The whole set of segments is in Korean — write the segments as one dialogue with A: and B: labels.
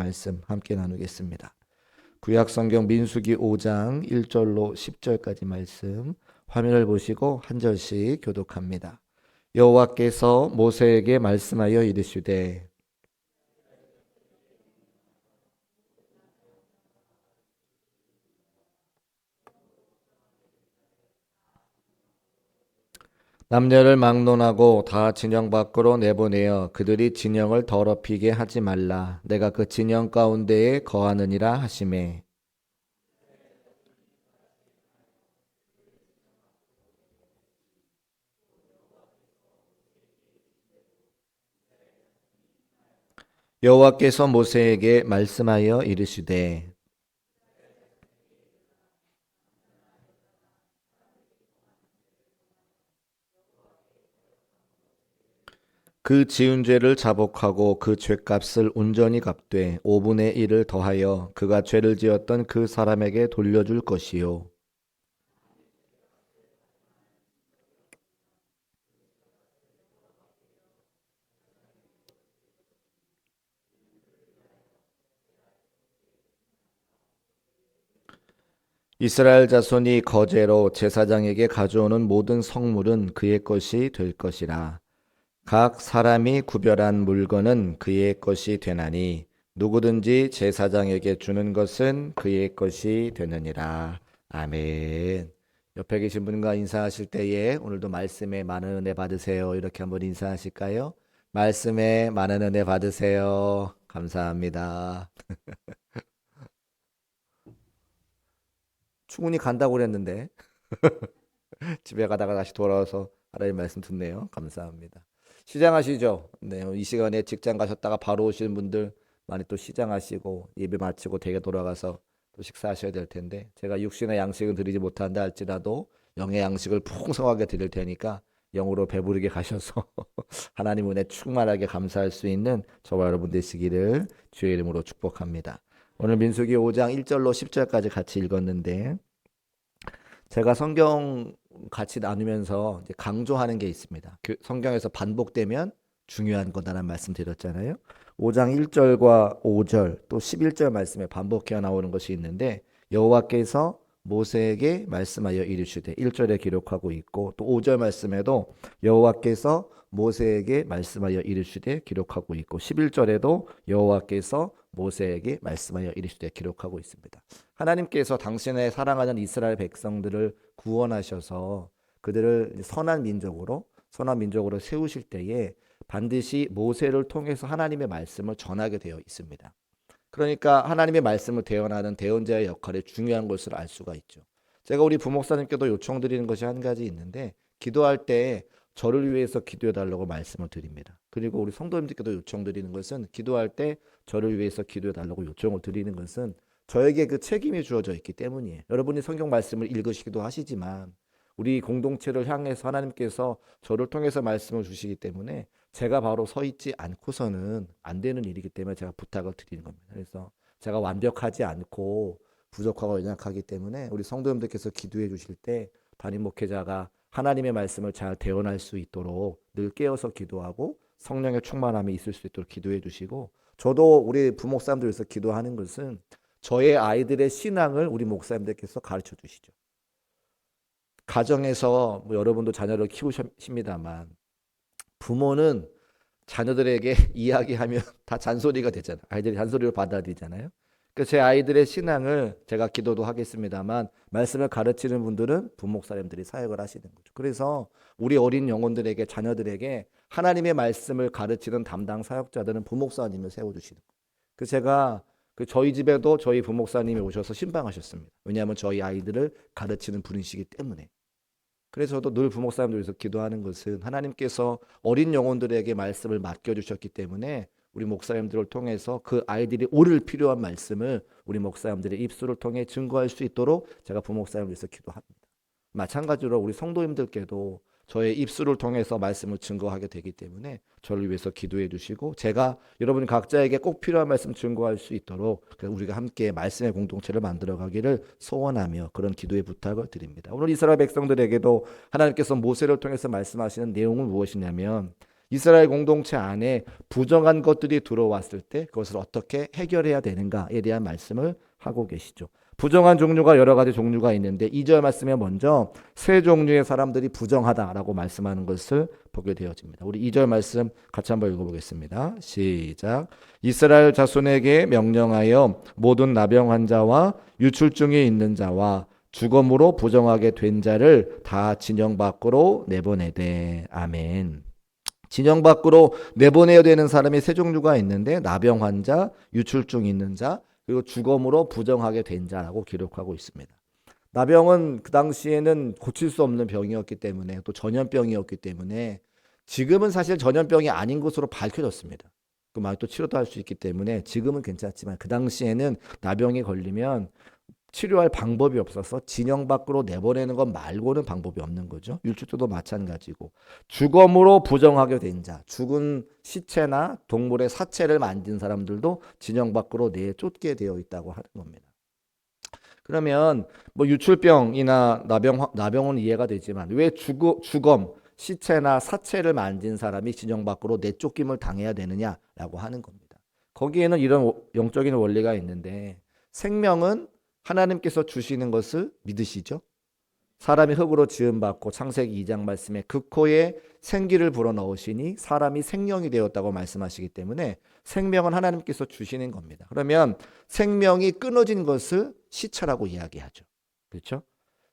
A: 말씀 함께 나누겠습니다. 구약 성경 민수기 5장 1절로 10절까지 말씀 화면을 보시고 한 절씩 교독합니다. 여호와께서 모세에게 말씀하여 이르시되 남녀를 막론하고 다 진영 밖으로 내보내어 그들이 진영을 더럽히게 하지 말라. 내가 그 진영 가운데에 거하느니라 하시매. 여호와께서 모세에게 말씀하여 이르시되 그 지은 죄를 자복하고 그 죄값을 온전히 갚되 5분의 1을 더하여 그가 죄를 지었던 그 사람에게 돌려줄 것이요. 이스라엘 자손이 거제로 제사장에게 가져오는 모든 성물은 그의 것이 될 것이라. 각 사람이 구별한 물건은 그의 것이 되나니 누구든지 제사장에게 주는 것은 그의 것이 되느니라. 아멘. 옆에 계신 분과 인사하실 때에 오늘도 말씀에 많은 은혜 받으세요. 이렇게 한번 인사하실까요? 말씀에 많은 은혜 받으세요. 감사합니다. 충분히 간다고 그랬는데 집에 가다가 다시 돌아와서 하나님 말씀 듣네요. 감사합니다. 시장하시죠? 네, 이 시간에 직장 가셨다가 바로 오시는 분들 많이 또 시장하시고 예배 마치고 댁에 돌아가서 또 식사하셔야 될 텐데 제가 육신의 양식은 드리지 못한다 할지라도 영의 양식을 풍성하게 드릴 테니까 영으로 배부르게 가셔서 하나님 은혜 충만하게 감사할 수 있는 저와 여러분 되시기를 주의 이름으로 축복합니다. 오늘 민수기 5장 1절로 10절까지 같이 읽었는데 제가 성경 같이 나누면서 이제 강조하는 게 있습니다. 성경에서 반복되면 중요한 거다라는 말씀 드렸잖아요. 5장 1절과 5절 또 11절 말씀에 반복해 나오는 것이 있는데 여호와께서 모세에게 말씀하여 이르시되 1절에 기록하고 있고 또 5절 말씀에도 여호와께서 모세에게 말씀하여 이르시되 기록하고 있고 11절에도 여호와께서 모세에게 말씀하여 이르시되 기록하고 있습니다. 하나님께서 당신의 사랑하는 이스라엘 백성들을 구원하셔서 그들을 선한 민족으로 세우실 때에 반드시 모세를 통해서 하나님의 말씀을 전하게 되어 있습니다. 그러니까 하나님의 말씀을 대언하는 대언자의 역할이 중요한 것을 알 수가 있죠. 제가 우리 부목사님께도 요청드리는 것이 한 가지 있는데 기도할 때 저를 위해서 기도해 달라고 말씀을 드립니다. 그리고 우리 성도님들께도 요청드리는 것은 기도할 때 저를 위해서 기도해 달라고 요청을 드리는 것은 저에게 그 책임이 주어져 있기 때문이에요. 여러분이 성경 말씀을 읽으시기도 하시지만 우리 공동체를 향해서 하나님께서 저를 통해서 말씀을 주시기 때문에 제가 바로 서 있지 않고서는 안 되는 일이기 때문에 제가 부탁을 드리는 겁니다. 그래서 제가 완벽하지 않고 부족하고 연약하기 때문에 우리 성도님들께서 기도해 주실 때 담임 목회자가 하나님의 말씀을 잘 대언할 수 있도록 늘 깨어서 기도하고 성령의 충만함이 있을 수 있도록 기도해 주시고 저도 우리 부목사님들 위해서 기도하는 것은 저의 아이들의 신앙을 우리 목사님들께서 가르쳐 주시죠. 가정에서 뭐 여러분도 자녀를 키우십니다만 부모는 자녀들에게 이야기하면 다 잔소리가 되잖아요. 아이들이 잔소리를 받아들이잖아요. 그래서 제 아이들의 신앙을 제가 기도도 하겠습니다만 말씀을 가르치는 분들은 부목사님들이 사역을 하시는 거죠. 그래서 우리 어린 영혼들에게 자녀들에게 하나님의 말씀을 가르치는 담당 사역자들은 부목사님을 세워주시는 거예요. 그래서 제가 저희 집에도 저희 부목사님이 오셔서 신방하셨습니다. 왜냐하면 저희 아이들을 가르치는 분이시기 때문에. 그래서 저도 늘 부목사님들 위해서 기도하는 것은 하나님께서 어린 영혼들에게 말씀을 맡겨주셨기 때문에 우리 목사님들을 통해서 그 아이들이 오를 필요한 말씀을 우리 목사님들의 입술을 통해 증거할 수 있도록 제가 부목사님을 위해서 기도합니다. 마찬가지로 우리 성도님들께도 저의 입술을 통해서 말씀을 증거하게 되기 때문에 저를 위해서 기도해 주시고 제가 여러분 각자에게 꼭 필요한 말씀 증거할 수 있도록 우리가 함께 말씀의 공동체를 만들어가기를 소원하며 그런 기도의 부탁을 드립니다. 오늘 이스라엘 백성들에게도 하나님께서 모세를 통해서 말씀하시는 내용은 무엇이냐면 이스라엘 공동체 안에 부정한 것들이 들어왔을 때 그것을 어떻게 해결해야 되는가에 대한 말씀을 하고 계시죠. 부정한 종류가 여러 가지 종류가 있는데 2절 말씀에 먼저 세 종류의 사람들이 부정하다라고 말씀하는 것을 보게 되어집니다. 우리 2절 말씀 같이 한번 읽어보겠습니다. 시작. 이스라엘 자손에게 명령하여 모든 나병 환자와 유출증이 있는 자와 죽음으로 부정하게 된 자를 다 진영 밖으로 내보내되. 아멘. 진영 밖으로 내보내야 되는 사람이 세 종류가 있는데 나병 환자, 유출증 있는 자, 그리고 죽음으로 부정하게 된 자라고 기록하고 있습니다. 나병은 그 당시에는 고칠 수 없는 병이었기 때문에 또 전염병이었기 때문에 지금은 사실 전염병이 아닌 것으로 밝혀졌습니다. 그 말 또 치료도 할 수 있기 때문에 지금은 괜찮지만 그 당시에는 나병이 걸리면 치료할 방법이 없어서 진영 밖으로 내보내는 것 말고는 방법이 없는 거죠. 율주도 마찬가지고 죽음으로 부정하게 된 자, 죽은 시체나 동물의 사체를 만진 사람들도 진영 밖으로 내쫓게 되어 있다고 하는 겁니다. 그러면 뭐 유출병이나 나병은 이해가 되지만 왜 죽음, 시체나 사체를 만진 사람이 진영 밖으로 내쫓김을 당해야 되느냐라고 하는 겁니다. 거기에는 이런 영적인 원리가 있는데 생명은 하나님께서 주시는 것을 믿으시죠? 사람이 흙으로 지음받고 창세기 2장 말씀에 그 코에 생기를 불어넣으시니 사람이 생명이 되었다고 말씀하시기 때문에 생명은 하나님께서 주시는 겁니다. 그러면 생명이 끊어진 것을 시체라고 이야기하죠. 그렇죠?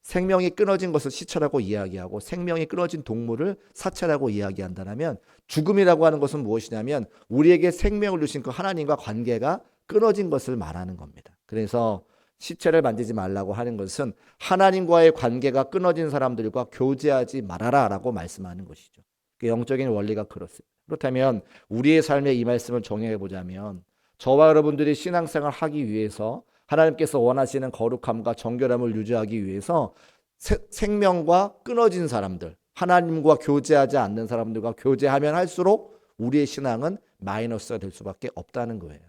A: 생명이 끊어진 것을 시체라고 이야기하고 생명이 끊어진 동물을 사체라고 이야기한다면 죽음이라고 하는 것은 무엇이냐면 우리에게 생명을 주신 그 하나님과 관계가 끊어진 것을 말하는 겁니다. 그래서 시체를 만지지 말라고 하는 것은 하나님과의 관계가 끊어진 사람들과 교제하지 말아라 라고 말씀하는 것이죠. 그 영적인 원리가 그렇습니다. 그렇다면 우리의 삶에 이 말씀을 정의해 보자면 저와 여러분들이 신앙생활을 하기 위해서 하나님께서 원하시는 거룩함과 정결함을 유지하기 위해서 생명과 끊어진 사람들, 하나님과 교제하지 않는 사람들과 교제하면 할수록 우리의 신앙은 마이너스가 될 수밖에 없다는 거예요.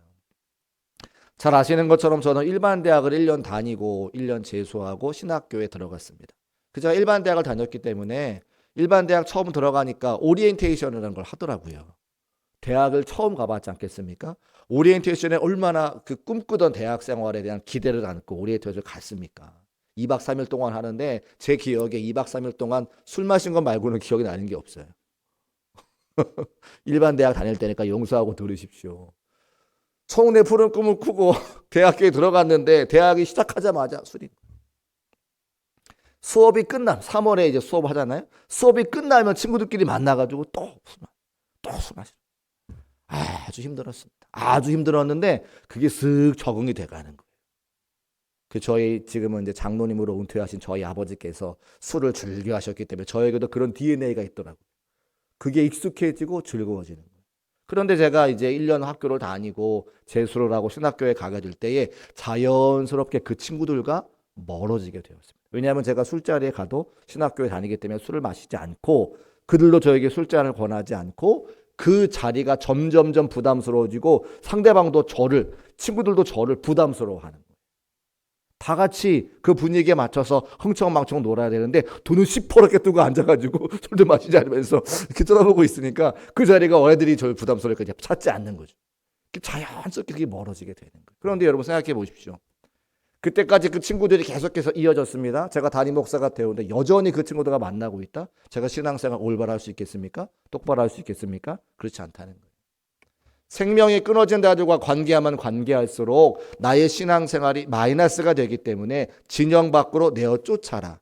A: 잘 아시는 것처럼 저는 일반 대학을 1년 다니고 1년 재수하고 신학교에 들어갔습니다. 제가 일반 대학을 다녔기 때문에 일반 대학 처음 들어가니까 오리엔테이션이라는 걸 하더라고요. 대학을 처음 가봤지 않겠습니까? 오리엔테이션에 얼마나 그 꿈꾸던 대학 생활에 대한 기대를 안고 오리엔테이션을 갔습니까? 2박 3일 동안 하는데 제 기억에 2박 3일 동안 술 마신 것 말고는 기억이 나는 게 없어요. 일반 대학 다닐 때니까 용서하고 들으십시오. 청내 푸른 꿈을 꾸고 대학교에 들어갔는데 대학이 시작하자마자 술이. 수업이 끝나면 3월에 이제 수업 하잖아요. 수업이 끝나면 친구들끼리 만나가지고 또 술 마시고. 아주 힘들었습니다. 아주 힘들었는데 그게 쓱 적응이 돼가는 거예요. 그 저희 지금은 이제 장로님으로 은퇴하신 저희 아버지께서 술을 즐겨 하셨기 때문에 저에게도 그런 DNA가 있더라고요. 그게 익숙해지고 즐거워지는 거예요. 그런데 제가 이제 1년 학교를 다니고 재수를 하고 신학교에 가게 될 때에 자연스럽게 그 친구들과 멀어지게 되었습니다. 왜냐하면 제가 술자리에 가도 신학교에 다니기 때문에 술을 마시지 않고 그들도 저에게 술잔을 권하지 않고 그 자리가 점점점 부담스러워지고 상대방도 친구들도 저를 부담스러워하는 거예요. 다 같이 그 분위기에 맞춰서 흥청망청 놀아야 되는데 돈을 시퍼렇게 뜨고 앉아가지고 술도 마시지 않으면서 이렇게 쳐다보고 있으니까 그 자리가 어애들이 저를 부담스럽게 찾지 않는 거죠. 자연스럽게 그게 멀어지게 되는 거예요. 그런데 여러분 생각해 보십시오. 그때까지 그 친구들이 계속해서 이어졌습니다. 제가 담임 목사가 되었는데 여전히 그 친구들과 만나고 있다? 제가 신앙생활 올바로 할 수 있겠습니까? 똑바로 할 수 있겠습니까? 그렇지 않다는 거예요. 생명이 끊어진 자들과 관계하면 관계할수록 나의 신앙생활이 마이너스가 되기 때문에 진영 밖으로 내어 쫓아라.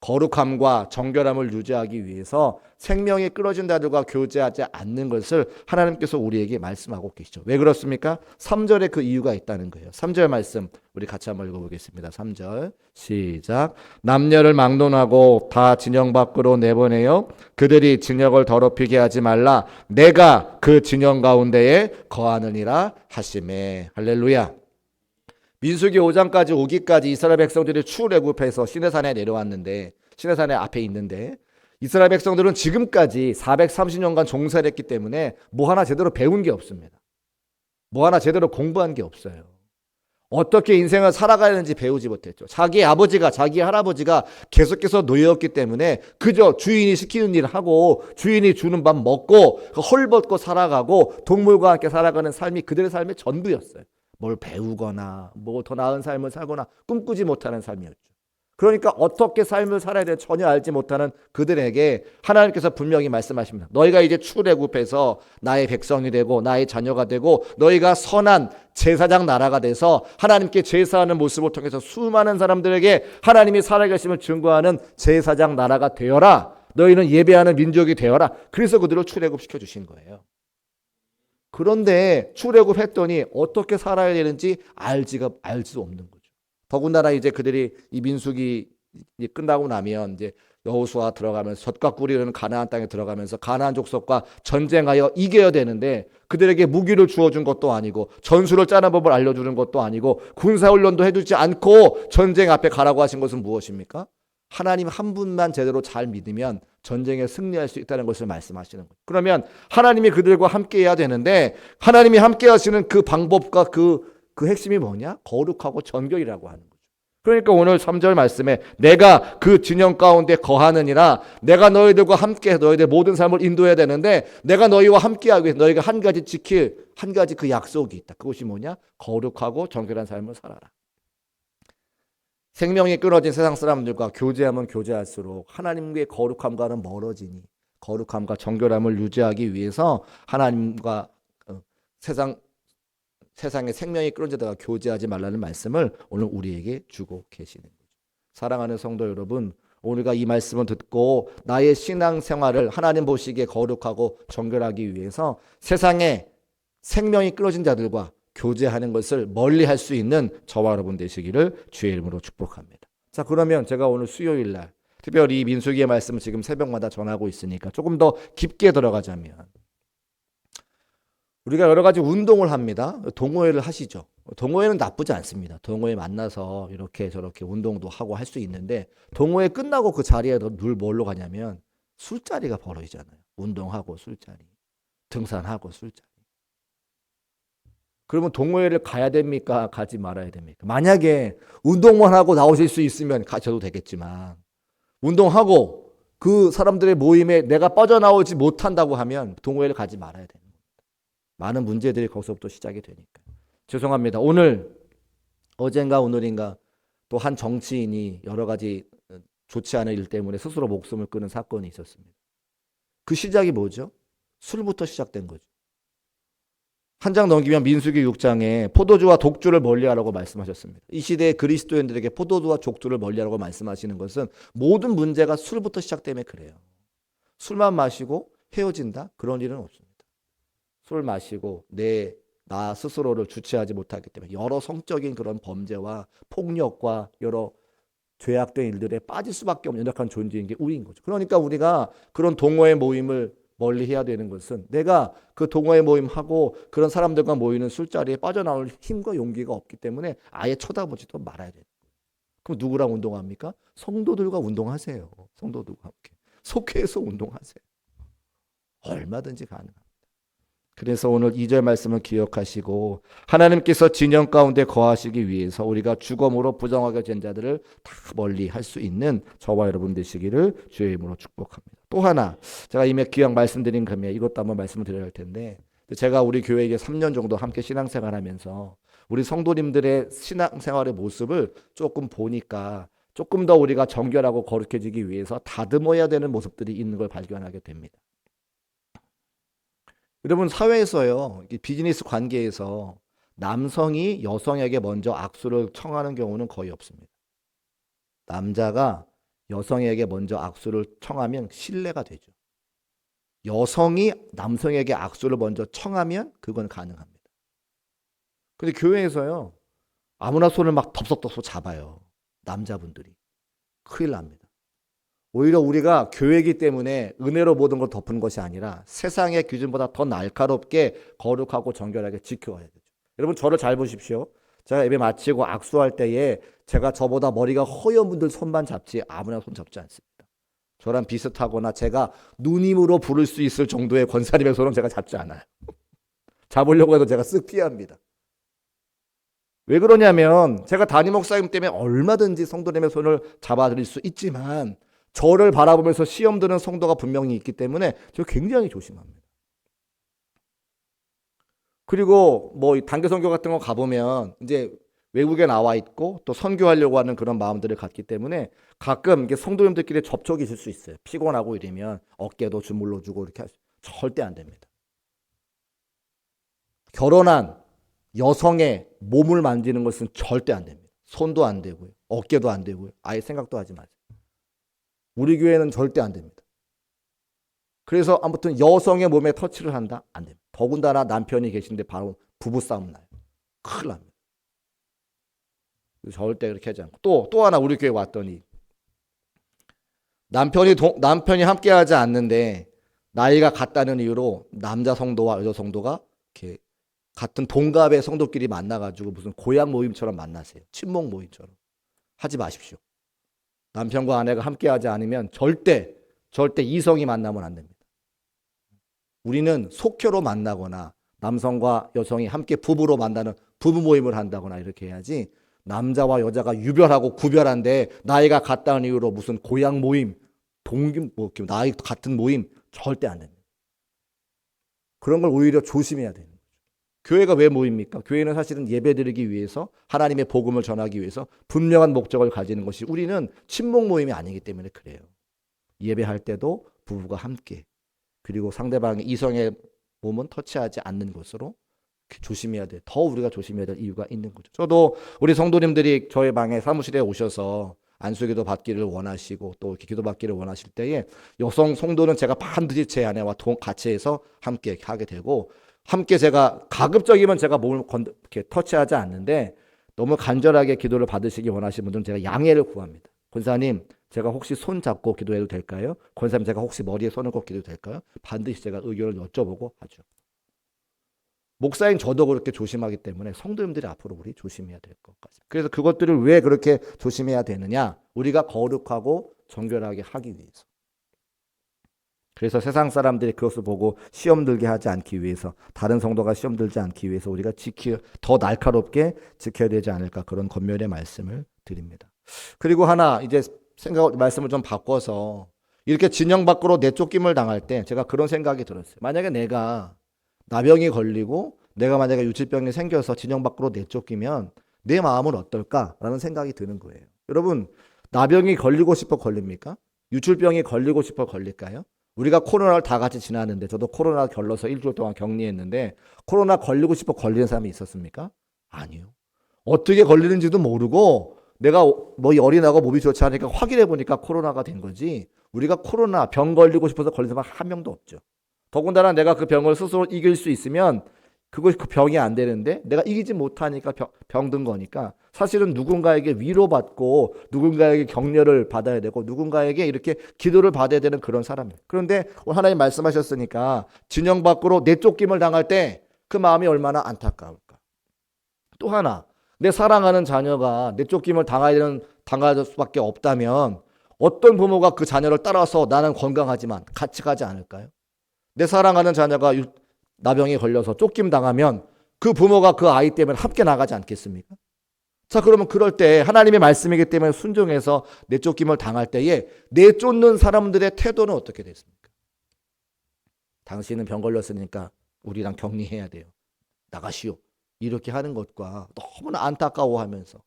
A: 거룩함과 정결함을 유지하기 위해서 생명이 끊어진 자들과 교제하지 않는 것을 하나님께서 우리에게 말씀하고 계시죠. 왜 그렇습니까? 3절에 그 이유가 있다는 거예요. 3절 말씀 우리 같이 한번 읽어보겠습니다. 3절 시작. 남녀를 막론하고 다 진영 밖으로 내보내어 그들이 진영을 더럽히게 하지 말라. 내가 그 진영 가운데에 거하느니라 하시매. 할렐루야. 민수기 5장까지 오기까지 이스라엘 백성들이 출애굽해서 시내산에 내려왔는데 시내산에 앞에 있는데 이스라엘 백성들은 지금까지 430년간 종살이 했기 때문에 뭐 하나 제대로 배운 게 없습니다. 뭐 하나 제대로 공부한 게 없어요. 어떻게 인생을 살아가야 하는지 배우지 못했죠. 자기 아버지가, 자기 할아버지가 계속해서 노예였기 때문에 그저 주인이 시키는 일을 하고 주인이 주는 밥 먹고 헐벗고 살아가고 동물과 함께 살아가는 삶이 그들의 삶의 전부였어요. 뭘 배우거나 뭐 더 나은 삶을 살거나 꿈꾸지 못하는 삶이었죠. 그러니까 어떻게 삶을 살아야 될지 전혀 알지 못하는 그들에게 하나님께서 분명히 말씀하십니다. 너희가 이제 출애굽해서 나의 백성이 되고 나의 자녀가 되고 너희가 선한 제사장 나라가 돼서 하나님께 제사하는 모습을 통해서 수많은 사람들에게 하나님이 살아계심을 증거하는 제사장 나라가 되어라. 너희는 예배하는 민족이 되어라. 그래서 그들을 출애굽시켜 주신 거예요. 그런데 출애굽했더니 어떻게 살아야 되는지 알지도 없는 거예요. 더군다나 이제 그들이 이 민수기 끝나고 나면 이제 여호수아 들어가면서 젖과 꿀이 흐르는 가나안 땅에 들어가면서 가나안 족속과 전쟁하여 이겨야 되는데 그들에게 무기를 주어준 것도 아니고 전술을 짜는 법을 알려주는 것도 아니고 군사훈련도 해주지 않고 전쟁 앞에 가라고 하신 것은 무엇입니까? 하나님 한 분만 제대로 잘 믿으면 전쟁에 승리할 수 있다는 것을 말씀하시는 거예요. 그러면 하나님이 그들과 함께 해야 되는데 하나님이 함께 하시는 그 방법과 그 핵심이 뭐냐? 거룩하고 정결이라고 하는 거죠. 그러니까 오늘 3절 말씀에 내가 그 진영 가운데 거하느니라 내가 너희들과 함께 너희들 모든 삶을 인도해야 되는데 내가 너희와 함께하기 위해서 너희가 한 가지 지킬 한 가지 그 약속이 있다. 그것이 뭐냐? 거룩하고 정결한 삶을 살아라. 생명이 끊어진 세상 사람들과 교제하면 교제할수록 하나님의 거룩함과는 멀어지니 거룩함과 정결함을 유지하기 위해서 하나님과 세상에 생명이 끊어지다가 교제하지 말라는 말씀을 오늘 우리에게 주고 계시는 거죠. 사랑하는 성도 여러분, 우리가 이 말씀을 듣고 나의 신앙생활을 하나님 보시기에 거룩하고 정결하기 위해서 세상에 생명이 끊어진 자들과 교제하는 것을 멀리할 수 있는 저와 여러분 되시기를 주의 이름으로 축복합니다. 자, 그러면 제가 오늘 수요일 날 특별히 민수기의 말씀을 지금 새벽마다 전하고 있으니까 조금 더 깊게 들어가자면 우리가 여러 가지 운동을 합니다. 동호회를 하시죠. 동호회는 나쁘지 않습니다. 동호회 만나서 이렇게 저렇게 운동도 하고 할 수 있는데 동호회 끝나고 그 자리에 늘 뭘로 가냐면 술자리가 벌어지잖아요. 운동하고 술자리, 등산하고 술자리. 그러면 동호회를 가야 됩니까? 가지 말아야 됩니까? 만약에 운동만 하고 나오실 수 있으면 가셔도 되겠지만 운동하고 그 사람들의 모임에 내가 빠져나오지 못한다고 하면 동호회를 가지 말아야 됩니다. 많은 문제들이 거기서부터 시작이 되니까. 죄송합니다. 오늘 어젠가 오늘인가 또 한 정치인이 여러 가지 좋지 않은 일 때문에 스스로 목숨을 끊은 사건이 있었습니다. 그 시작이 뭐죠? 술부터 시작된 거죠. 한 장 넘기면 민수기 6장에 포도주와 독주를 멀리하라고 말씀하셨습니다. 이 시대의 그리스도인들에게 포도주와 독주를 멀리하라고 말씀하시는 것은 모든 문제가 술부터 시작되면 그래요. 술만 마시고 헤어진다? 그런 일은 없습니다. 술 마시고 나 스스로를 주체하지 못하기 때문에 여러 성적인 그런 범죄와 폭력과 여러 죄악된 일들에 빠질 수밖에 없는 연약한 존재인 게 우리인 거죠. 그러니까 우리가 그런 동호회 모임을 멀리 해야 되는 것은 내가 그 동호회 모임하고 그런 사람들과 모이는 술자리에 빠져나올 힘과 용기가 없기 때문에 아예 쳐다보지도 말아야 돼요. 그럼 누구랑 운동합니까? 성도들과 운동하세요. 성도들과 함께. 속해서 운동하세요. 얼마든지 가능합니다. 그래서 오늘 2절 말씀을 기억하시고 하나님께서 진영 가운데 거하시기 위해서 우리가 주검으로 부정하게 된 자들을 다 멀리 할 수 있는 저와 여러분 되시기를 주의 이름으로 축복합니다. 또 하나 제가 이미 기왕 말씀드린 금에 이것도 한번 말씀을 드려야 할 텐데 제가 우리 교회에 이제 3년 정도 함께 신앙생활하면서 우리 성도님들의 신앙생활의 모습을 조금 보니까 조금 더 우리가 정결하고 거룩해지기 위해서 다듬어야 되는 모습들이 있는 걸 발견하게 됩니다. 여러분 사회에서요 비즈니스 관계에서 남성이 여성에게 먼저 악수를 청하는 경우는 거의 없습니다. 남자가 여성에게 먼저 악수를 청하면 신뢰가 되죠. 여성이 남성에게 악수를 먼저 청하면 그건 가능합니다. 근데 교회에서요 아무나 손을 막 덥석덥석 잡아요. 남자분들이. 큰일 납니다. 오히려 우리가 교회이기 때문에 은혜로 모든 걸 덮은 것이 아니라 세상의 기준보다 더 날카롭게 거룩하고 정결하게 지켜야 되죠. 여러분 저를 잘 보십시오. 제가 예배 마치고 악수할 때에 제가 저보다 머리가 허연 분들 손만 잡지 아무나 손 잡지 않습니다. 저랑 비슷하거나 제가 누님으로 부를 수 있을 정도의 권사님의 손은 제가 잡지 않아요. 잡으려고 해도 제가 쓱 피합니다. 왜 그러냐면 제가 담임 목사님 때문에 얼마든지 성도님의 손을 잡아드릴 수 있지만 저를 바라보면서 시험 드는 성도가 분명히 있기 때문에 저 굉장히 조심합니다. 그리고 뭐 단기 선교 같은 거 가보면 이제 외국에 나와 있고 또 선교하려고 하는 그런 마음들을 갖기 때문에 가끔 이게 성도님들끼리 접촉이 있을 수 있어요. 피곤하고 이러면 어깨도 주물러 주고 이렇게 절대 안 됩니다. 결혼한 여성의 몸을 만지는 것은 절대 안 됩니다. 손도 안 되고요. 어깨도 안 되고요. 아예 생각도 하지 마세요. 우리 교회는 절대 안 됩니다. 그래서 아무튼 여성의 몸에 터치를 한다? 안 됩니다. 더군다나 남편이 계신데 바로 부부싸움 나요. 큰일 납니다. 절대 그렇게 하지 않고. 또 하나 우리 교회 왔더니 남편이 함께하지 않는데 나이가 같다는 이유로 남자 성도와 여자 성도가 이렇게 같은 동갑의 성도끼리 만나가지고 무슨 고향 모임처럼 만나세요. 친목 모임처럼. 하지 마십시오. 남편과 아내가 함께하지 않으면 절대 이성이 만나면 안 됩니다. 우리는 속혀로 만나거나 남성과 여성이 함께 부부로 만나는 부부 모임을 한다거나 이렇게 해야지 남자와 여자가 유별하고 구별한데 나이가 같다는 이유로 무슨 고향 모임, 나이 같은 모임 절대 안 됩니다. 그런 걸 오히려 조심해야 되는 거죠. 교회가 왜 모입니까? 교회는 사실은 예배드리기 위해서 하나님의 복음을 전하기 위해서 분명한 목적을 가지는 것이 우리는 친목 모임이 아니기 때문에 그래요. 예배할 때도 부부가 함께 그리고 상대방의 이성의 몸은 터치하지 않는 것으로 조심해야 돼. 더 우리가 조심해야 될 이유가 있는 거죠. 저도 우리 성도님들이 저의 방에 사무실에 오셔서 안수기도 받기를 원하시고 또 이렇게 기도 받기를 원하실 때에 여성 성도는 제가 반드시 제 아내와 같이 해서 함께 하게 되고 함께 제가 가급적이면 제가 몸을 이렇게 터치하지 않는데 너무 간절하게 기도를 받으시기 원하시는 분들은 제가 양해를 구합니다. 권사님 제가 혹시 손 잡고 기도해도 될까요? 권사님 제가 혹시 머리에 손을 얹고 기도해도 될까요? 반드시 제가 의견을 여쭤보고 하죠. 목사인 저도 그렇게 조심하기 때문에 성도님들이 앞으로 우리 조심해야 될 것 같습니다. 그래서 그것들을 왜 그렇게 조심해야 되느냐? 우리가 거룩하고 정결하게 하기 위해서. 그래서 세상 사람들이 그것을 보고 시험 들게 하지 않기 위해서 다른 성도가 시험 들지 않기 위해서 우리가 더 날카롭게 지켜야 되지 않을까 그런 권면의 말씀을 드립니다. 그리고 하나 이제 말씀을 좀 바꿔서 이렇게 진영 밖으로 내쫓김을 당할 때 제가 그런 생각이 들었어요. 만약에 내가 나병이 걸리고 내가 만약에 유치병이 생겨서 진영 밖으로 내쫓기면 내 마음은 어떨까라는 생각이 드는 거예요. 여러분 나병이 걸리고 싶어 걸립니까? 유출병이 걸리고 싶어 걸릴까요? 우리가 코로나를 다 같이 지났는데 저도 코로나 걸려서 일주일 동안 격리했는데 코로나 걸리고 싶어 걸리는 사람이 있었습니까? 아니요. 어떻게 걸리는지도 모르고 내가 뭐 열이 나고 몸이 좋지 않으니까 확인해 보니까 코로나가 된 거지 우리가 코로나 병 걸리고 싶어서 걸린 사람 한 명도 없죠. 더군다나 내가 그 병을 스스로 이길 수 있으면 그것이 그 병이 안 되는데 내가 이기지 못하니까 병든 거니까 사실은 누군가에게 위로받고 누군가에게 격려를 받아야 되고 누군가에게 이렇게 기도를 받아야 되는 그런 사람이에요. 그런데 하나님 말씀하셨으니까 진영 밖으로 내쫓김을 당할 때 그 마음이 얼마나 안타까울까. 또 하나 내 사랑하는 자녀가 내쫓김을 당할 수밖에 없다면 어떤 부모가 그 자녀를 따라서 나는 건강하지만 같이 가지 않을까요? 내 사랑하는 자녀가 나병에 걸려서 쫓김 당하면 그 부모가 그 아이 때문에 함께 나가지 않겠습니까? 자, 그러면 그럴 때 하나님의 말씀이기 때문에 순종해서 내쫓김을 당할 때에 내쫓는 사람들의 태도는 어떻게 됐습니까? 당신은 병 걸렸으니까 우리랑 격리해야 돼요. 나가시오. 이렇게 하는 것과 너무나 안타까워하면서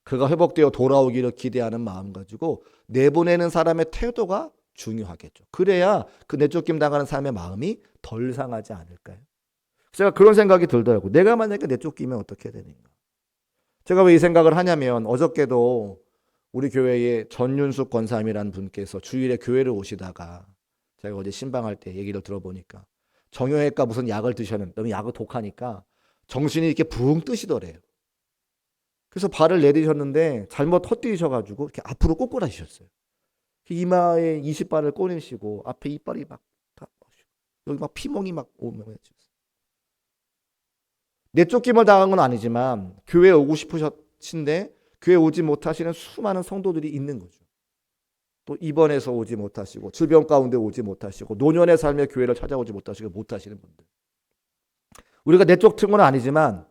A: 그가 회복되어 돌아오기를 기대하는 마음 가지고 내보내는 사람의 태도가 중요하겠죠. 그래야 그 내쫓김 당하는 사람의 마음이 덜 상하지 않을까요? 제가 그런 생각이 들더라고요. 내가 만약에 내쫓기면 어떻게 되는가. 제가 왜 이 생각을 하냐면 어저께도 우리 교회에 전윤숙 권사님이라는 분께서 주일에 교회를 오시다가 제가 어제 신방할 때 얘기를 들어보니까 정형외과 무슨 약을 드셨는데 너무 약을 독하니까 정신이 이렇게 붕 뜨시더래요. 그래서 발을 내디셨는데 잘못 헛디디셔가지고 이렇게 앞으로 꼬꾸라지셨어요. 이마에 20발을 꺼내시고 앞에 이빨이 막 다 여기 막 피멍이 막 오면 내쫓김을 당한 건 아니지만 교회에 오고 싶으신데 교회 오지 못하시는 수많은 성도들이 있는 거죠. 또 입원해서 오지 못하시고 질병 가운데 오지 못하시고 노년의 삶의 교회를 찾아오지 못하시는 분들. 우리가 내쫓은 건 아니지만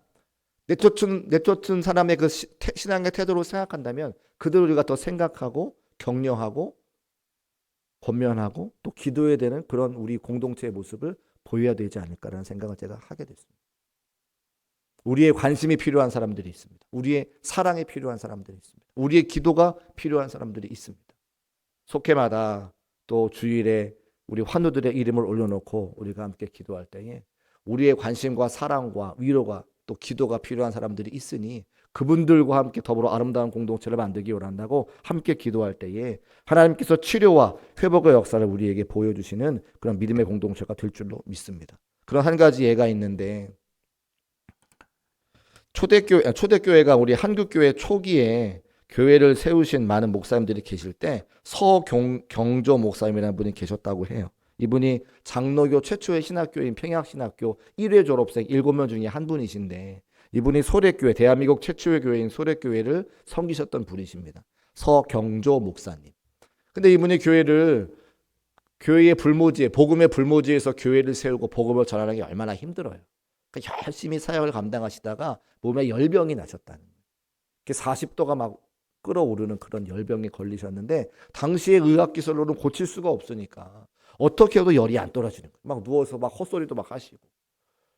A: 내쫓은 사람의 그 신앙의 태도로 생각한다면 그대로 우리가 더 생각하고 격려하고 권면하고 또 기도해야 되는 그런 우리 공동체의 모습을 보여야 되지 않을까라는 생각을 제가 하게 됐습니다. 우리의 관심이 필요한 사람들이 있습니다. 우리의 사랑이 필요한 사람들이 있습니다. 우리의 기도가 필요한 사람들이 있습니다. 속회마다 또 주일에 우리 환우들의 이름을 올려놓고 우리가 함께 기도할 때에 우리의 관심과 사랑과 위로가 또 기도가 필요한 사람들이 있으니 그분들과 함께 더불어 아름다운 공동체를 만들기 원한다고 함께 기도할 때에 하나님께서 치료와 회복의 역사를 우리에게 보여주시는 그런 믿음의 공동체가 될 줄로 믿습니다. 그런 한 가지 예가 있는데 초대교회가 우리 한국교회 초기에 교회를 세우신 많은 목사님들이 계실 때 서경조 목사님이라는 분이 계셨다고 해요. 이분이 장로교 최초의 신학교인 평양신학교 1회 졸업생 7명 중에 한 분이신데 이분이 소래교회, 대한민국 최초의 교회인 소래교회를 섬기셨던 분이십니다. 서경조 목사님. 근데 이분이 교회의 불모지에, 복음의 불모지에서 교회를 세우고 복음을 전하는 게 얼마나 힘들어요. 그러니까 열심히 사역을 감당하시다가 몸에 열병이 나셨다는 거예요. 40도가 막 끓어오르는 그런 열병이 걸리셨는데 당시의 의학기술로는 고칠 수가 없으니까 어떻게 해도 열이 안 떨어지는 거예요. 막 누워서 막 헛소리도 막 하시고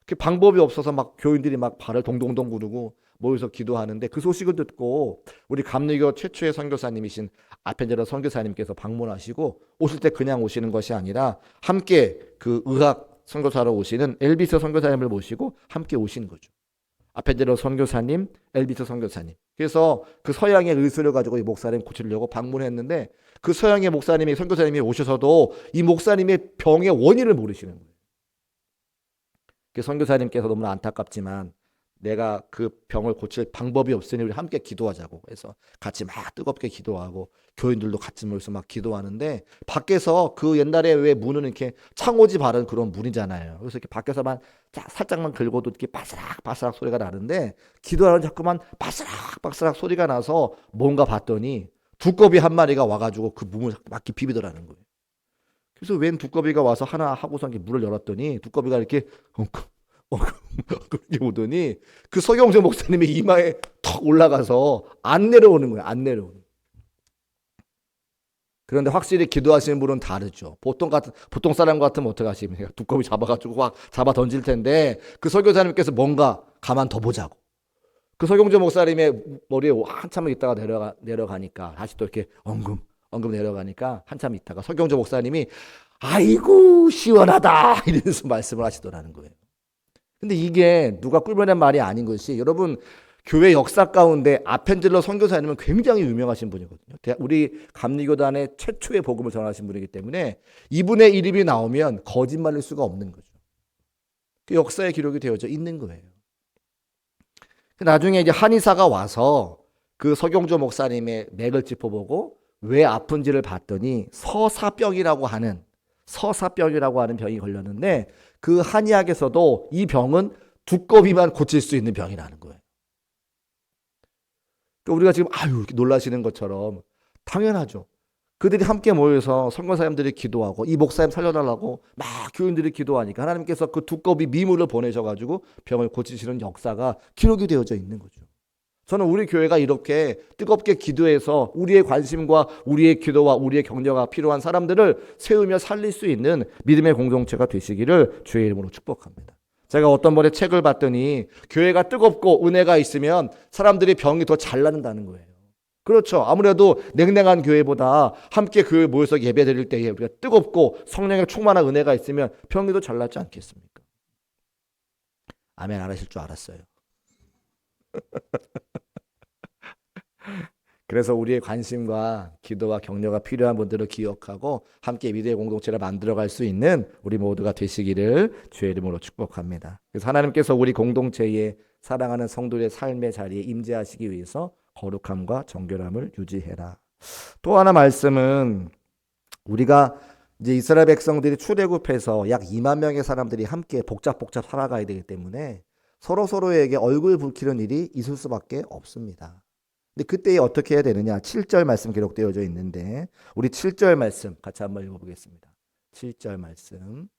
A: 그 방법이 없어서 막 교인들이 막 발을 동동동 구르고 모여서 기도하는데 그 소식을 듣고 우리 감리교 최초의 선교사님이신 아펜젤러 선교사님께서 방문하시고 오실 때 그냥 오시는 것이 아니라 함께 그 의학 선교사로 오시는 엘비스 선교사님을 모시고 함께 오신 거죠. 아펜젤러 선교사님, 엘비스 선교사님. 그래서 그 서양의 의술을 가지고 이 목사님 고치려고 방문했는데 그 서양의 목사님이 선교사님이 오셔서도 이 목사님의 병의 원인을 모르시는 거예요. 그 선교사님께서 너무 안타깝지만 내가 그 병을 고칠 방법이 없으니 우리 함께 기도하자고 해서 같이 막 뜨겁게 기도하고 교인들도 같이 모여서 막 기도하는데 밖에서 그 옛날에 왜 문은 이렇게 창호지 바른 그런 문이잖아요. 그래서 이렇게 밖에서만 살짝만 긁어도 이렇게 바스락 소리가 나는데 기도하는 자꾸만 바스락 소리가 나서 뭔가 봤더니 두꺼비 한 마리가 와가지고 그 문을 막 비비더라는 거예요. 그래서 웬 두꺼비가 와서 하나 하고서 문을 열었더니 두꺼비가 이렇게 그렇게 오더니 그 서경조 목사님의 이마에 턱 올라가서 안 내려오는 거예요. 안 내려오는. 그런데 확실히 기도하시는 분은 다르죠. 보통 사람 같으면 어떻게 하십니까? 두꺼비 잡아가지고 확 잡아 던질 텐데 그 설교사님께서 뭔가 가만 더 보자고. 그 서경조 목사님의 머리에 한참을 있다가 내려가니까 다시 또 이렇게 엉금 내려가니까 한참 있다가 서경조 목사님이 아이고 시원하다 이러면서 말씀을 하시더라는 거예요. 근데 이게 누가 꿀며낸 말이 아닌 것이 여러분 교회 역사 가운데 아펜젤러 선교사님은 굉장히 유명하신 분이거든요. 우리 감리교단의 최초의 복음을 전하신 분이기 때문에 이분의 이름이 나오면 거짓말일 수가 없는 거죠. 그 역사의 기록이 되어져 있는 거예요. 나중에 이제 한의사가 와서 그 서경조 목사님의 맥을 짚어보고 왜 아픈지를 봤더니 서사병이라고 하는 병이 걸렸는데 그 한의학에서도 이 병은 두꺼비만 고칠 수 있는 병이라는 거예요. 그러니까 우리가 지금 이렇게 놀라시는 것처럼 당연하죠. 그들이 함께 모여서 선교사님들이 기도하고 이 목사님 살려달라고 막 교인들이 기도하니까 하나님께서 그 두꺼비 미물을 보내셔가지고 병을 고치시는 역사가 기록이 되어져 있는 거죠. 저는 우리 교회가 이렇게 뜨겁게 기도해서 우리의 관심과 우리의 기도와 우리의 격려가 필요한 사람들을 세우며 살릴 수 있는 믿음의 공동체가 되시기를 주의 이름으로 축복합니다. 제가 어떤 번에 책을 봤더니 교회가 뜨겁고 은혜가 있으면 사람들이 병이 더 잘 낫는다는 거예요. 그렇죠. 아무래도 냉랭한 교회보다 함께 교회 모여서 예배 드릴 때에 우리가 뜨겁고 성령의 충만한 은혜가 있으면 병이 더 잘 낫지 않겠습니까? 아멘 안 하실 줄 알았어요. 그래서 우리의 관심과 기도와 격려가 필요한 분들을 기억하고 함께 믿음의 공동체를 만들어갈 수 있는 우리 모두가 되시기를 주의 이름으로 축복합니다. 그래서 하나님께서 우리 공동체에 사랑하는 성도의 삶의 자리에 임재하시기 위해서 거룩함과 정결함을 유지해라. 또 하나 말씀은 우리가 이제 이스라엘 백성들이 출애굽해서 약 2만 명의 사람들이 함께 복잡 살아가야 되기 때문에 서로에게 얼굴 붉히는 일이 있을 수밖에 없습니다. 근데 그때 어떻게 해야 되느냐? 7절 말씀 기록되어져 있는데 우리 7절 말씀 같이 한번 읽어보겠습니다. 7절 말씀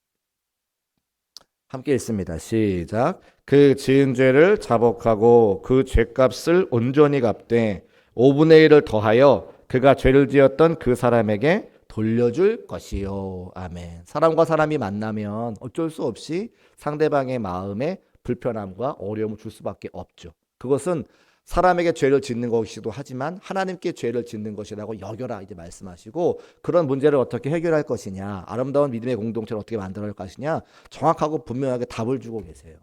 A: 함께 읽습니다. 시작. 그 지은 죄를 자복하고 그 죄값을 온전히 갚되 5분의 1을 더하여 그가 죄를 지었던 그 사람에게 돌려줄 것이요. 아멘. 사람과 사람이 만나면 어쩔 수 없이 상대방의 마음에 불편함과 어려움을 줄 수밖에 없죠. 그것은 사람에게 죄를 짓는 것이기도 하지만 하나님께 죄를 짓는 것이라고 여겨라 이제 말씀하시고, 그런 문제를 어떻게 해결할 것이냐, 아름다운 믿음의 공동체를 어떻게 만들어갈 것이냐, 정확하고 분명하게 답을 주고 계세요.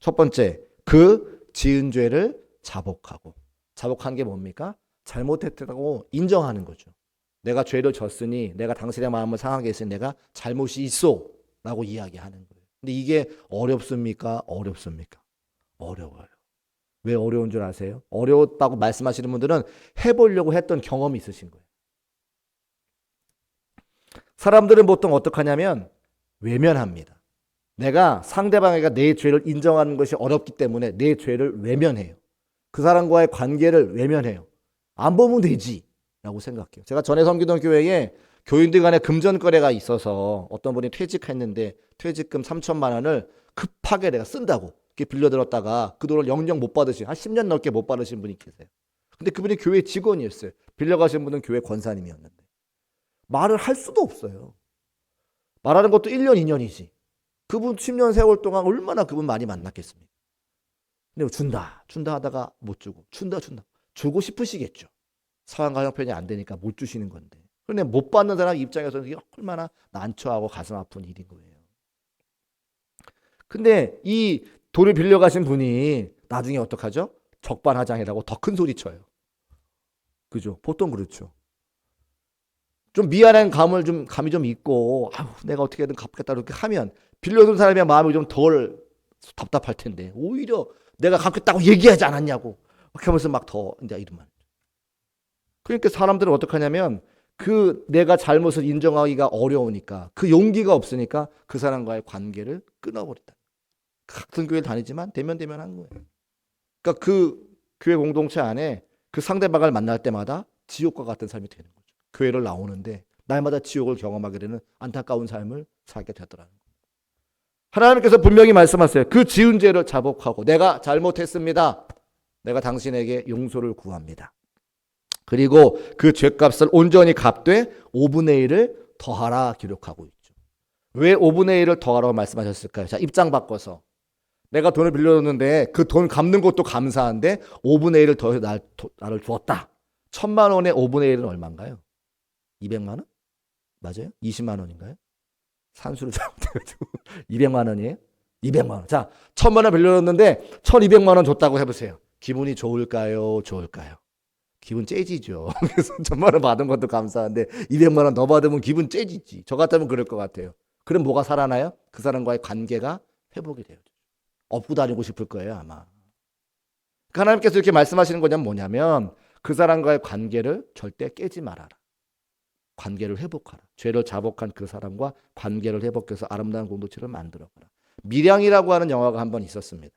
A: 첫 번째, 그 지은 죄를 자복하고. 자복한 게 뭡니까? 잘못했다고 인정하는 거죠. 내가 죄를 졌으니, 내가 당신의 마음을 상하게 했으니 내가 잘못이 있어 라고 이야기하는 거예요. 근데 이게 어렵습니까? 어렵습니까? 어려워요. 왜 어려운 줄 아세요? 어려웠다고 말씀하시는 분들은 해보려고 했던 경험이 있으신 거예요. 사람들은 보통 어떻게 하냐면 외면합니다. 내가 상대방에게 내 죄를 인정하는 것이 어렵기 때문에 내 죄를 외면해요. 그 사람과의 관계를 외면해요. 안 보면 되지 라고 생각해요. 제가 전에 섬기던 교회에 교인들 간에 금전거래가 있어서 어떤 분이 퇴직했는데 퇴직금 3천만 원을 급하게 내가 쓴다고 이렇게 빌려들었다가 그 돈을 영영 못 받으신, 한 10년 넘게 못 받으신 분이 계세요. 근데 그분이 교회 직원이었어요. 빌려가신 분은 교회 권사님이었는데 말을 할 수도 없어요. 말하는 것도 1년 2년이지. 그분 10년 세월 동안 얼마나 그분 많이 만났겠습니까? 근데 준다 하다가 못 주고, 준다 주고 싶으시겠죠. 상황과 형편이 안 되니까 못 주시는 건데. 그런데 못 받는 사람 입장에서는 이게 얼마나 난처하고 가슴 아픈 일인 거예요. 근데 이 돈을 빌려가신 분이 나중에 어떡하죠? 적반하장이라고 더 큰 소리 쳐요. 그죠? 보통 그렇죠. 좀 미안한 감이 좀 있고, 아유, 내가 어떻게든 갚겠다 이렇게 하면 빌려준 사람의 마음이 좀 덜 답답할 텐데, 오히려 내가 갚겠다고 얘기하지 않았냐고 이렇게 하면서 막 더 이제 이러면. 그러니까 사람들은 어떻게 하냐면 그 내가 잘못을 인정하기가 어려우니까, 그 용기가 없으니까 그 사람과의 관계를 끊어버린다. 같은 교회 다니지만 대면한 거예요. 그러니까 그 교회 공동체 안에 그 상대방을 만날 때마다 지옥과 같은 삶이 되는 거죠. 교회를 나오는데 날마다 지옥을 경험하게 되는 안타까운 삶을 살게 되더라는 거예요. 하나님께서 분명히 말씀하세요. 그 지은 죄를 자복하고, 내가 잘못했습니다. 내가 당신에게 용서를 구합니다. 그리고 그 죄값을 온전히 갚되 5분의 1을 더하라 기록하고 있죠. 왜 5분의 1을 더하라고 말씀하셨을까요? 자, 입장 바꿔서 내가 돈을 빌려줬는데 그 돈 갚는 것도 감사한데 5분의 1을 더해서 나를 주었다. 1,000만 원의 5분의 1은 얼마인가요? 200만 원? 맞아요? 20만 원인가요? 산수를 잘못해가지고 200만 원이에요? 200만 원. 자, 1,000만 원 빌려줬는데 1,200만 원 줬다고 해보세요. 기분이 좋을까요? 좋을까요? 기분 째지죠. 그래서 1,000만 원 받은 것도 감사한데 200만 원 더 받으면 기분 째지지. 저 같다면 그럴 것 같아요. 그럼 뭐가 살아나요? 그 사람과의 관계가 회복이 돼요. 업고 다니고 싶을 거예요, 아마. 하나님께서 이렇게 말씀하시는 거냐면 뭐냐면 그 사람과의 관계를 절대 깨지 말아라. 관계를 회복하라. 죄를 자복한 그 사람과 관계를 회복해서 아름다운 공동체를 만들어가라. 밀양이라고 하는 영화가 한 번 있었습니다.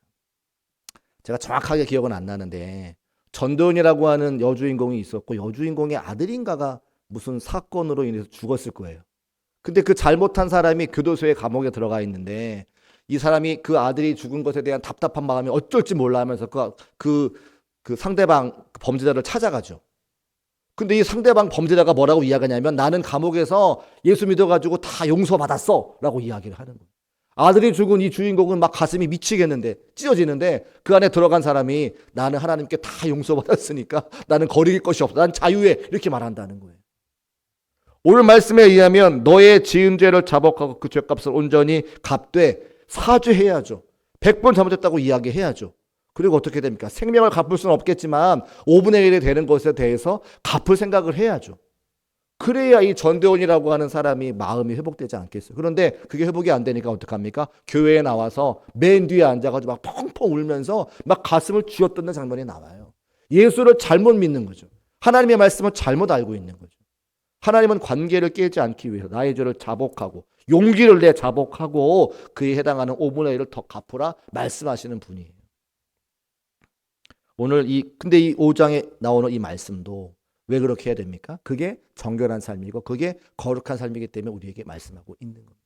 A: 제가 정확하게 기억은 안 나는데 전도연이라고 하는 여주인공이 있었고, 여주인공의 아들인가가 무슨 사건으로 인해서 죽었을 거예요. 근데 그 잘못한 사람이 교도소에 감옥에 들어가 있는데 이 사람이 그 아들이 죽은 것에 대한 답답한 마음이 어쩔지 몰라 하면서 그 상대방 범죄자를 찾아가죠. 근데 이 상대방 범죄자가 뭐라고 이야기하냐면 나는 감옥에서 예수 믿어가지고 다 용서받았어 라고 이야기를 하는 거예요. 아들이 죽은 이 주인공은 막 가슴이 미치겠는데, 찢어지는데 그 안에 들어간 사람이 나는 하나님께 다 용서받았으니까 나는 거릴 것이 없어. 난 자유해. 이렇게 말한다는 거예요. 오늘 말씀에 의하면 너의 지은 죄를 자복하고 그 죄값을 온전히 갚되 사죄해야죠. 100번 잘못했다고 이야기해야죠. 그리고 어떻게 됩니까? 생명을 갚을 수는 없겠지만 5분의 1이 되는 것에 대해서 갚을 생각을 해야죠. 그래야 이 전도연이라고 하는 사람이 마음이 회복되지 않겠어요. 그런데 그게 회복이 안 되니까 어떡합니까? 교회에 나와서 맨 뒤에 앉아가지고 막 펑펑 울면서 막 가슴을 쥐어뜯는 장면이 나와요. 예수를 잘못 믿는 거죠. 하나님의 말씀을 잘못 알고 있는 거죠. 하나님은 관계를 깨지 않기 위해서 나의 죄를 자복하고 용기를 내 자복하고 그에 해당하는 5분의 1을 더 갚으라 말씀하시는 분이에요. 오늘 근데 이 5장에 나오는 이 말씀도 왜 그렇게 해야 됩니까? 그게 정결한 삶이고 그게 거룩한 삶이기 때문에 우리에게 말씀하고 있는 겁니다.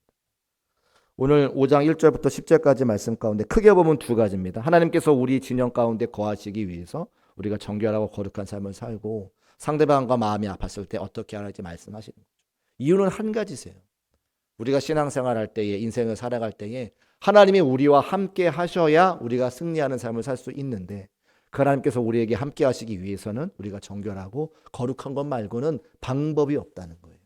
A: 오늘 5장 1절부터 10절까지 말씀 가운데 크게 보면 두 가지입니다. 하나님께서 우리 진영 가운데 거하시기 위해서 우리가 정결하고 거룩한 삶을 살고 상대방과 마음이 아팠을 때 어떻게 하는지 말씀하시는 거죠. 이유는 한 가지세요. 우리가 신앙생활 할 때에 인생을 살아갈 때에 하나님이 우리와 함께 하셔야 우리가 승리하는 삶을 살 수 있는데 그 하나님께서 우리에게 함께 하시기 위해서는 우리가 정결하고 거룩한 것 말고는 방법이 없다는 거예요.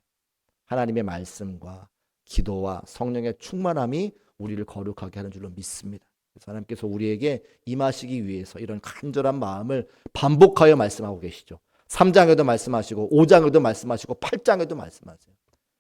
A: 하나님의 말씀과 기도와 성령의 충만함이 우리를 거룩하게 하는 줄로 믿습니다. 그래서 하나님께서 우리에게 임하시기 위해서 이런 간절한 마음을 반복하여 말씀하고 계시죠. 3장에도 말씀하시고 5장에도 말씀하시고 8장에도 말씀하세요.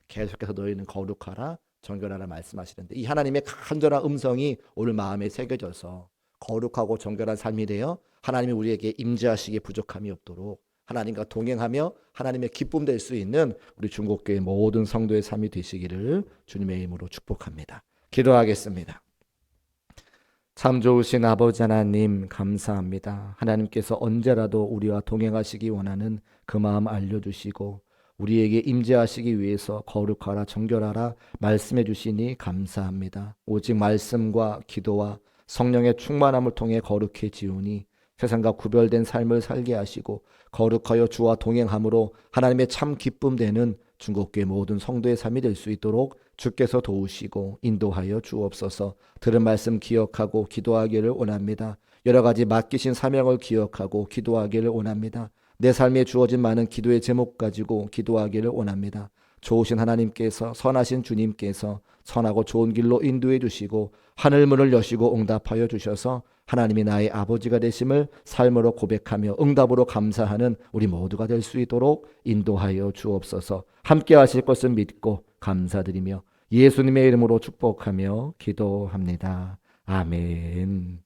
A: 계속해서 너희는 거룩하라 정결하라 말씀하시는데 이 하나님의 간절한 음성이 오늘 마음에 새겨져서 거룩하고 정결한 삶이 되어 하나님이 우리에게 임재하시기에 부족함이 없도록 하나님과 동행하며 하나님의 기쁨 될 수 있는 우리 중국교회 모든 성도의 삶이 되시기를 주님의 이름으로 축복합니다. 기도하겠습니다. 참 좋으신 아버지 하나님 감사합니다. 하나님께서 언제라도 우리와 동행하시기 원하는 그 마음 알려주시고 우리에게 임재하시기 위해서 거룩하라 정결하라 말씀해 주시니 감사합니다. 오직 말씀과 기도와 성령의 충만함을 통해 거룩해지우니 세상과 구별된 삶을 살게 하시고 거룩하여 주와 동행함으로 하나님의 참 기쁨 되는 중국교회 모든 성도의 삶이 될 수 있도록 주께서 도우시고 인도하여 주옵소서. 들은 말씀 기억하고 기도하기를 원합니다. 여러 가지 맡기신 사명을 기억하고 기도하기를 원합니다. 내 삶에 주어진 많은 기도의 제목 가지고 기도하기를 원합니다. 좋으신 하나님께서 선하신 주님께서 선하고 좋은 길로 인도해 주시고 하늘문을 여시고 응답하여 주셔서 하나님이 나의 아버지가 되심을 삶으로 고백하며 응답으로 감사하는 우리 모두가 될 수 있도록 인도하여 주옵소서. 함께 하실 것을 믿고 감사드리며 예수님의 이름으로 축복하며 기도합니다. 아멘.